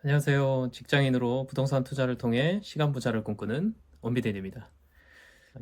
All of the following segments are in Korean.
안녕하세요. 직장인으로 부동산 투자를 통해 시간 부자를 꿈꾸는 원비대리입니다.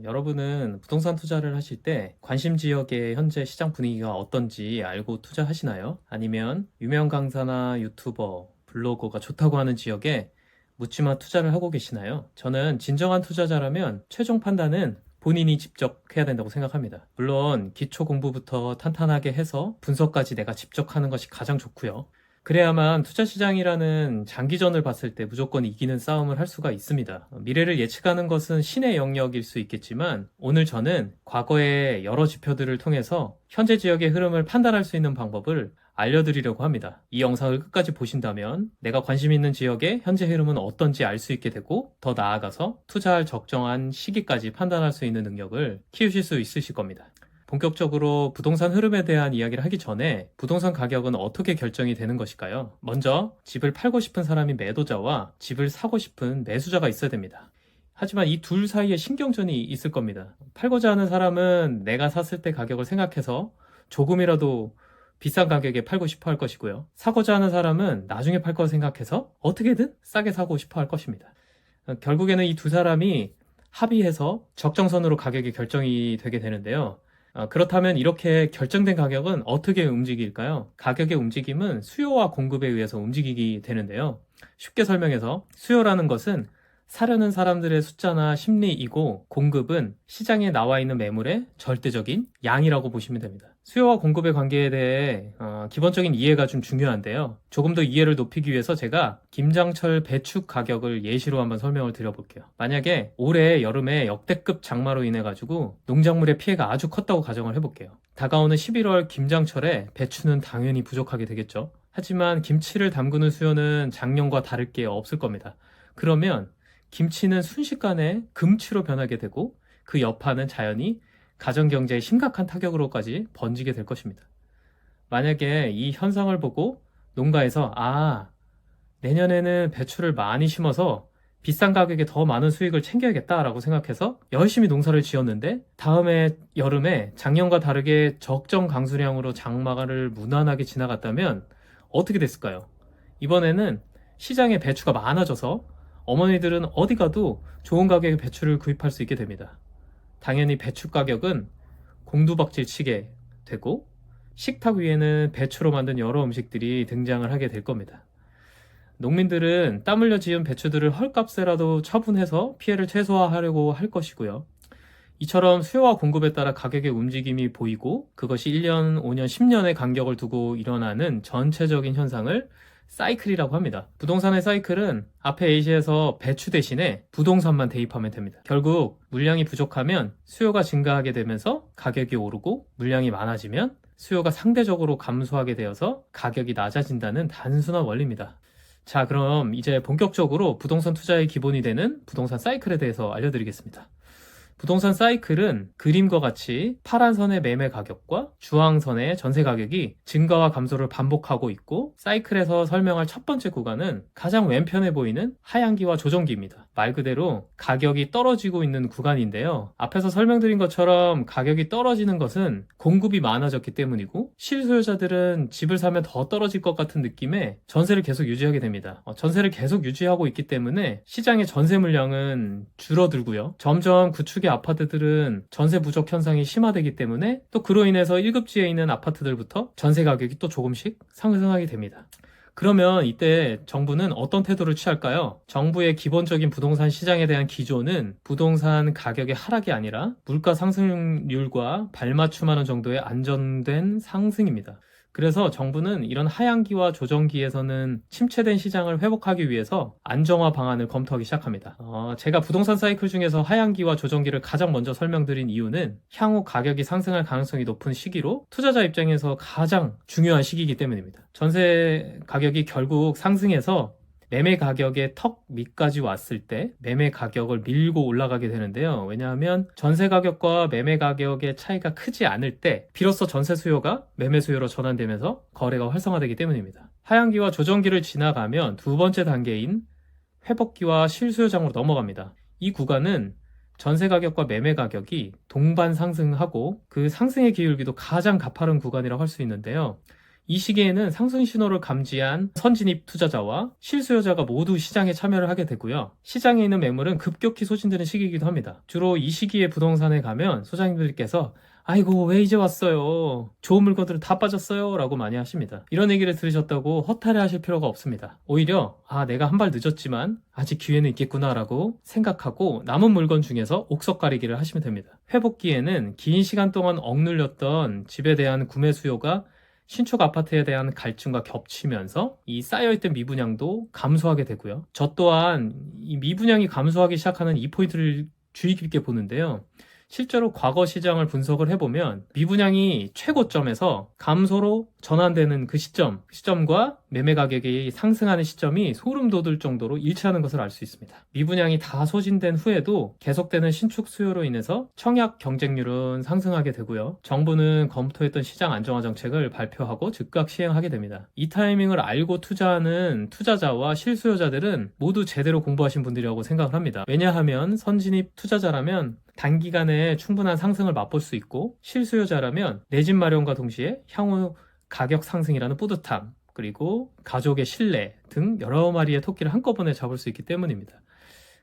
여러분은 부동산 투자를 하실 때 관심 지역의 현재 시장 분위기가 어떤지 알고 투자하시나요? 아니면 유명 강사나 유튜버, 블로거가 좋다고 하는 지역에 묻지마 투자를 하고 계시나요? 저는 진정한 투자자라면 최종 판단은 본인이 직접 해야 된다고 생각합니다. 물론 기초 공부부터 탄탄하게 해서 분석까지 내가 직접 하는 것이 가장 좋고요. 그래야만 투자 시장이라는 장기전을 봤을 때 무조건 이기는 싸움을 할 수가 있습니다. 미래를 예측하는 것은 신의 영역일 수 있겠지만 오늘 저는 과거의 여러 지표들을 통해서 현재 지역의 흐름을 판단할 수 있는 방법을 알려드리려고 합니다. 이 영상을 끝까지 보신다면 내가 관심 있는 지역의 현재 흐름은 어떤지 알 수 있게 되고 더 나아가서 투자할 적정한 시기까지 판단할 수 있는 능력을 키우실 수 있으실 겁니다. 본격적으로 부동산 흐름에 대한 이야기를 하기 전에 부동산 가격은 어떻게 결정이 되는 것일까요? 먼저 집을 팔고 싶은 사람이 매도자와 집을 사고 싶은 매수자가 있어야 됩니다. 하지만 이 둘 사이에 신경전이 있을 겁니다. 팔고자 하는 사람은 내가 샀을 때 가격을 생각해서 조금이라도 비싼 가격에 팔고 싶어 할 것이고요. 사고자 하는 사람은 나중에 팔 거 생각해서 어떻게든 싸게 사고 싶어 할 것입니다. 결국에는 이 두 사람이 합의해서 적정선으로 가격이 결정이 되게 되는데요. 그렇다면 이렇게 결정된 가격은 어떻게 움직일까요? 가격의 움직임은 수요와 공급에 의해서 움직이게 되는데요. 쉽게 설명해서 수요라는 것은 사려는 사람들의 숫자나 심리이고 공급은 시장에 나와 있는 매물의 절대적인 양이라고 보시면 됩니다. 수요와 공급의 관계에 대해 기본적인 이해가 좀 중요한데요. 조금 더 이해를 높이기 위해서 제가 김장철 배축 가격을 예시로 한번 설명을 드려볼게요. 만약에 올해 여름에 역대급 장마로 인해 가지고 농작물의 피해가 아주 컸다고 가정을 해볼게요. 다가오는 11월 김장철에 배추는 당연히 부족하게 되겠죠. 하지만 김치를 담그는 수요는 작년과 다를 게 없을 겁니다. 그러면 김치는 순식간에 금치로 변하게 되고 그 여파는 자연히 가정경제에 심각한 타격으로까지 번지게 될 것입니다. 만약에 이 현상을 보고 농가에서 내년에는 배추를 많이 심어서 비싼 가격에 더 많은 수익을 챙겨야겠다라고 생각해서 열심히 농사를 지었는데 다음에 여름에 작년과 다르게 적정 강수량으로 장마를 무난하게 지나갔다면 어떻게 됐을까요? 이번에는 시장에 배추가 많아져서 어머니들은 어디 가도 좋은 가격에 배추를 구입할 수 있게 됩니다. 당연히 배추 가격은 공두박질 치게 되고 식탁 위에는 배추로 만든 여러 음식들이 등장을 하게 될 겁니다. 농민들은 땀 흘려 지은 배추들을 헐값에라도 처분해서 피해를 최소화하려고 할 것이고요. 이처럼 수요와 공급에 따라 가격의 움직임이 보이고 그것이 1년, 5년, 10년의 간격을 두고 일어나는 전체적인 현상을 사이클이라고 합니다. 부동산의 사이클은 앞에 예시에서 배추 대신에 부동산만 대입하면 됩니다. 결국 물량이 부족하면 수요가 증가하게 되면서 가격이 오르고 물량이 많아지면 수요가 상대적으로 감소하게 되어서 가격이 낮아진다는 단순한 원리입니다. 자, 그럼 이제 본격적으로 부동산 투자의 기본이 되는 부동산 사이클에 대해서 알려드리겠습니다. 부동산 사이클은 그림과 같이 파란 선의 매매 가격과 주황선의 전세 가격이 증가와 감소를 반복하고 있고 사이클에서 설명할 첫 번째 구간은 가장 왼편에 보이는 하향기와 조정기입니다. 말 그대로 가격이 떨어지고 있는 구간인데요. 앞에서 설명드린 것처럼 가격이 떨어지는 것은 공급이 많아졌기 때문이고 실소유자들은 집을 사면 더 떨어질 것 같은 느낌에 전세를 계속 유지하게 됩니다. 전세를 계속 유지하고 있기 때문에 시장의 전세 물량은 줄어들고요. 점점 구축의 아파트들은 전세 부족 현상이 심화되기 때문에 또 그로 인해서 1급지에 있는 아파트들부터 전세 가격이 또 조금씩 상승하게 됩니다. 그러면 이때 정부는 어떤 태도를 취할까요? 정부의 기본적인 부동산 시장에 대한 기조는 부동산 가격의 하락이 아니라 물가 상승률과 발맞춤하는 정도의 안정된 상승입니다. 그래서 정부는 이런 하향기와 조정기에서는 침체된 시장을 회복하기 위해서 안정화 방안을 검토하기 시작합니다. 제가 부동산 사이클 중에서 하향기와 조정기를 가장 먼저 설명드린 이유는 향후 가격이 상승할 가능성이 높은 시기로 투자자 입장에서 가장 중요한 시기이기 때문입니다. 전세 가격이 결국 상승해서 매매 가격의 턱 밑까지 왔을 때 매매 가격을 밀고 올라가게 되는데요. 왜냐하면 전세 가격과 매매 가격의 차이가 크지 않을 때 비로소 전세 수요가 매매 수요로 전환되면서 거래가 활성화되기 때문입니다. 하향기와 조정기를 지나가면 두 번째 단계인 회복기와 실수요장으로 넘어갑니다. 이 구간은 전세 가격과 매매 가격이 동반 상승하고 그 상승의 기울기도 가장 가파른 구간이라고 할 수 있는데요. 이 시기에는 상승 신호를 감지한 선진입 투자자와 실수요자가 모두 시장에 참여를 하게 되고요. 시장에 있는 매물은 급격히 소진되는 시기이기도 합니다. 주로 이 시기에 부동산에 가면 소장님들께서 아이고 왜 이제 왔어요? 좋은 물건들은 다 빠졌어요 라고 많이 하십니다. 이런 얘기를 들으셨다고 허탈해 하실 필요가 없습니다. 오히려 내가 한 발 늦었지만 아직 기회는 있겠구나 라고 생각하고 남은 물건 중에서 옥석 가리기를 하시면 됩니다. 회복기에는 긴 시간 동안 억눌렸던 집에 대한 구매 수요가 신축 아파트에 대한 갈증과 겹치면서 이 쌓여있던 미분양도 감소하게 되고요. 저 또한 이 미분양이 감소하기 시작하는 이 포인트를 주의 깊게 보는데요. 실제로 과거 시장을 분석을 해보면 미분양이 최고점에서 감소로 전환되는 그 시점과 매매 가격이 상승하는 시점이 소름 돋을 정도로 일치하는 것을 알 수 있습니다. 미분양이 다 소진된 후에도 계속되는 신축 수요로 인해서 청약 경쟁률은 상승하게 되고요. 정부는 검토했던 시장 안정화 정책을 발표하고 즉각 시행하게 됩니다. 이 타이밍을 알고 투자하는 투자자와 실수요자들은 모두 제대로 공부하신 분들이라고 생각을 합니다. 왜냐하면 선진입 투자자라면 단기간에 충분한 상승을 맛볼 수 있고 실수요자라면 내 집 마련과 동시에 향후 가격 상승이라는 뿌듯함 그리고 가족의 신뢰 등 여러 마리의 토끼를 한꺼번에 잡을 수 있기 때문입니다.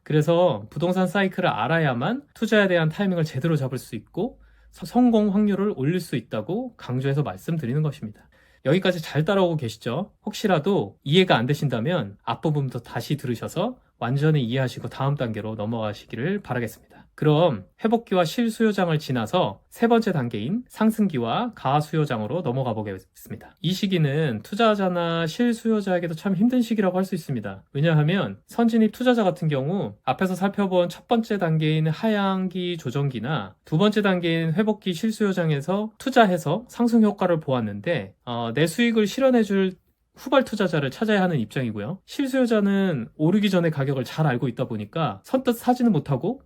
그래서 부동산 사이클을 알아야만 투자에 대한 타이밍을 제대로 잡을 수 있고 성공 확률을 올릴 수 있다고 강조해서 말씀드리는 것입니다. 여기까지 잘 따라오고 계시죠? 혹시라도 이해가 안 되신다면 앞부분부터 다시 들으셔서 완전히 이해하시고 다음 단계로 넘어가시기를 바라겠습니다. 그럼 회복기와 실수요장을 지나서 세 번째 단계인 상승기와 가수요장으로 넘어가 보겠습니다. 이 시기는 투자자나 실수요자에게도 참 힘든 시기라고 할 수 있습니다. 왜냐하면 선진입 투자자 같은 경우 앞에서 살펴본 첫 번째 단계인 하향기 조정기나 두 번째 단계인 회복기 실수요장에서 투자해서 상승 효과를 보았는데 내 수익을 실현해줄 후발 투자자를 찾아야 하는 입장이고요. 실수요자는 오르기 전에 가격을 잘 알고 있다 보니까 선뜻 사지는 못하고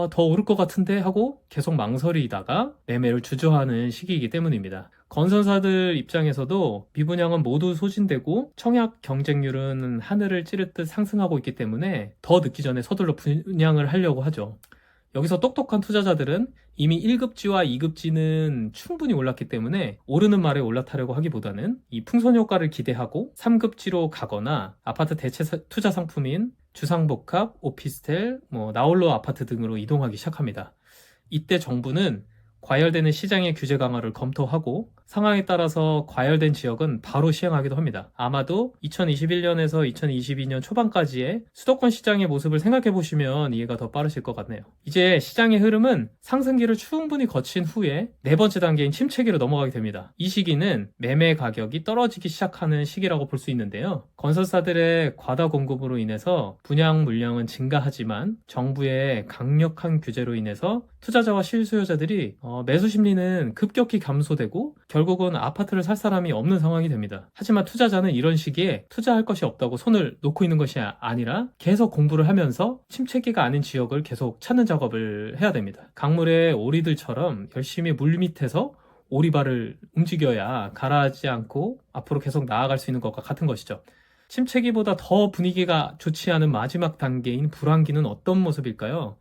더 오를 것 같은데 하고 계속 망설이다가 매매를 주저하는 시기이기 때문입니다. 건설사들 입장에서도 미분양은 모두 소진되고 청약 경쟁률은 하늘을 찌르듯 상승하고 있기 때문에 더 늦기 전에 서둘러 분양을 하려고 하죠. 여기서 똑똑한 투자자들은 이미 1급지와 2급지는 충분히 올랐기 때문에 오르는 말에 올라타려고 하기보다는 이 풍선 효과를 기대하고 3급지로 가거나 아파트 대체 투자 상품인 주상복합, 오피스텔, 나홀로 아파트 등으로 이동하기 시작합니다. 이때 정부는 과열되는 시장의 규제 강화를 검토하고 상황에 따라서 과열된 지역은 바로 시행하기도 합니다. 아마도 2021년에서 2022년 초반까지의 수도권 시장의 모습을 생각해 보시면 이해가 더 빠르실 것 같네요. 이제 시장의 흐름은 상승기를 충분히 거친 후에 네 번째 단계인 침체기로 넘어가게 됩니다. 이 시기는 매매 가격이 떨어지기 시작하는 시기라고 볼 수 있는데요. 건설사들의 과다 공급으로 인해서 분양 물량은 증가하지만 정부의 강력한 규제로 인해서 투자자와 실수요자들이 매수 심리는 급격히 감소되고 결국은 아파트를 살 사람이 없는 상황이 됩니다. 하지만 투자자는 이런 시기에 투자할 것이 없다고 손을 놓고 있는 것이 아니라 계속 공부를 하면서 침체기가 아닌 지역을 계속 찾는 작업을 해야 됩니다. 강물의 오리들처럼 열심히 물 밑에서 오리발을 움직여야 가라앉지 않고 앞으로 계속 나아갈 수 있는 것과 같은 것이죠. 침체기보다 더 분위기가 좋지 않은 마지막 단계인 불황기는 어떤 모습일까요?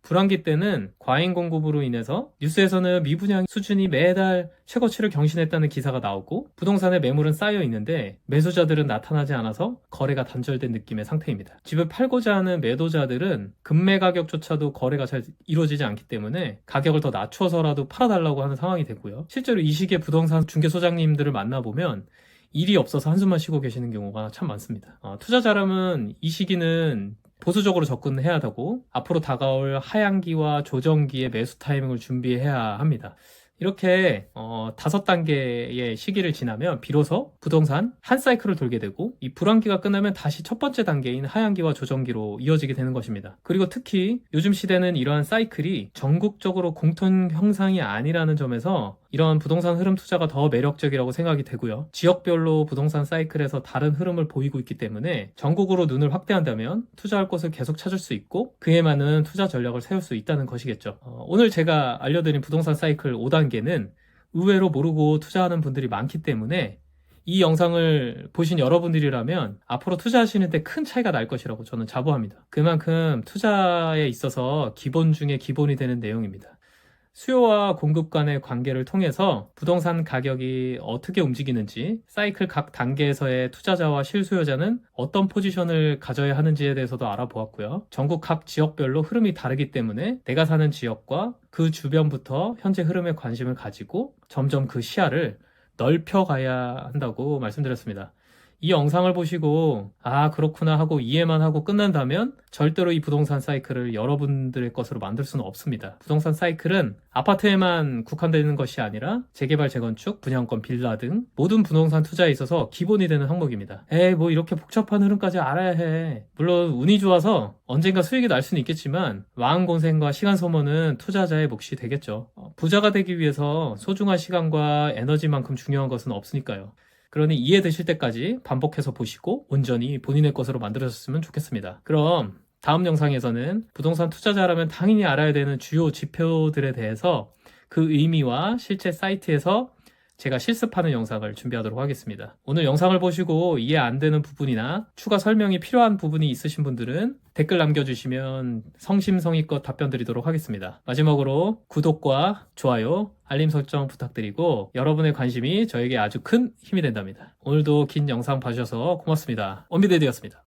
불황기 때는 과잉 공급으로 인해서 뉴스에서는 미분양 수준이 매달 최고치를 경신했다는 기사가 나오고 부동산의 매물은 쌓여 있는데 매수자들은 나타나지 않아서 거래가 단절된 느낌의 상태입니다. 집을 팔고자 하는 매도자들은 급매 가격조차도 거래가 잘 이루어지지 않기 때문에 가격을 더 낮춰서라도 팔아달라고 하는 상황이 되고요. 실제로 이 시기에 부동산 중개소장님들을 만나보면 일이 없어서 한숨만 쉬고 계시는 경우가 참 많습니다. 투자자라면 이 시기는 보수적으로 접근해야 되고 앞으로 다가올 하향기와 조정기의 매수 타이밍을 준비해야 합니다. 이렇게 5단계의 시기를 지나면 비로소 부동산 한 사이클을 돌게 되고 이 불황기가 끝나면 다시 첫 번째 단계인 하향기와 조정기로 이어지게 되는 것입니다. 그리고 특히 요즘 시대는 이러한 사이클이 전국적으로 공통 형상이 아니라는 점에서 이런 부동산 흐름 투자가 더 매력적이라고 생각이 되고요. 지역별로 부동산 사이클에서 다른 흐름을 보이고 있기 때문에 전국으로 눈을 확대한다면 투자할 곳을 계속 찾을 수 있고 그에 맞는 투자 전략을 세울 수 있다는 것이겠죠. 오늘 제가 알려드린 부동산 사이클 5단계는 의외로 모르고 투자하는 분들이 많기 때문에 이 영상을 보신 여러분들이라면 앞으로 투자하시는데 큰 차이가 날 것이라고 저는 자부합니다. 그만큼 투자에 있어서 기본 중에 기본이 되는 내용입니다. 수요와 공급 간의 관계를 통해서 부동산 가격이 어떻게 움직이는지, 사이클 각 단계에서의 투자자와 실수요자는 어떤 포지션을 가져야 하는지에 대해서도 알아보았고요. 전국 각 지역별로 흐름이 다르기 때문에 내가 사는 지역과 그 주변부터 현재 흐름에 관심을 가지고 점점 그 시야를 넓혀가야 한다고 말씀드렸습니다. 이 영상을 보시고 아 그렇구나 하고 이해만 하고 끝난다면 절대로 이 부동산 사이클을 여러분들의 것으로 만들 수는 없습니다. 부동산 사이클은 아파트에만 국한되는 것이 아니라 재개발, 재건축, 분양권, 빌라 등 모든 부동산 투자에 있어서 기본이 되는 항목입니다. 에이 뭐 이렇게 복잡한 흐름까지 알아야 해. 물론 운이 좋아서 언젠가 수익이 날 수는 있겠지만 마음고생과 시간 소모는 투자자의 몫이 되겠죠. 부자가 되기 위해서 소중한 시간과 에너지만큼 중요한 것은 없으니까요. 그러니 이해되실 때까지 반복해서 보시고 온전히 본인의 것으로 만들어졌으면 좋겠습니다. 그럼 다음 영상에서는 부동산 투자자라면 당연히 알아야 되는 주요 지표들에 대해서 그 의미와 실제 사이트에서 제가 실습하는 영상을 준비하도록 하겠습니다. 오늘 영상을 보시고 이해 안 되는 부분이나 추가 설명이 필요한 부분이 있으신 분들은 댓글 남겨주시면 성심성의껏 답변 드리도록 하겠습니다. 마지막으로 구독과 좋아요, 알림 설정 부탁드리고 여러분의 관심이 저에게 아주 큰 힘이 된답니다. 오늘도 긴 영상 봐주셔서 고맙습니다. 원비데이였습니다.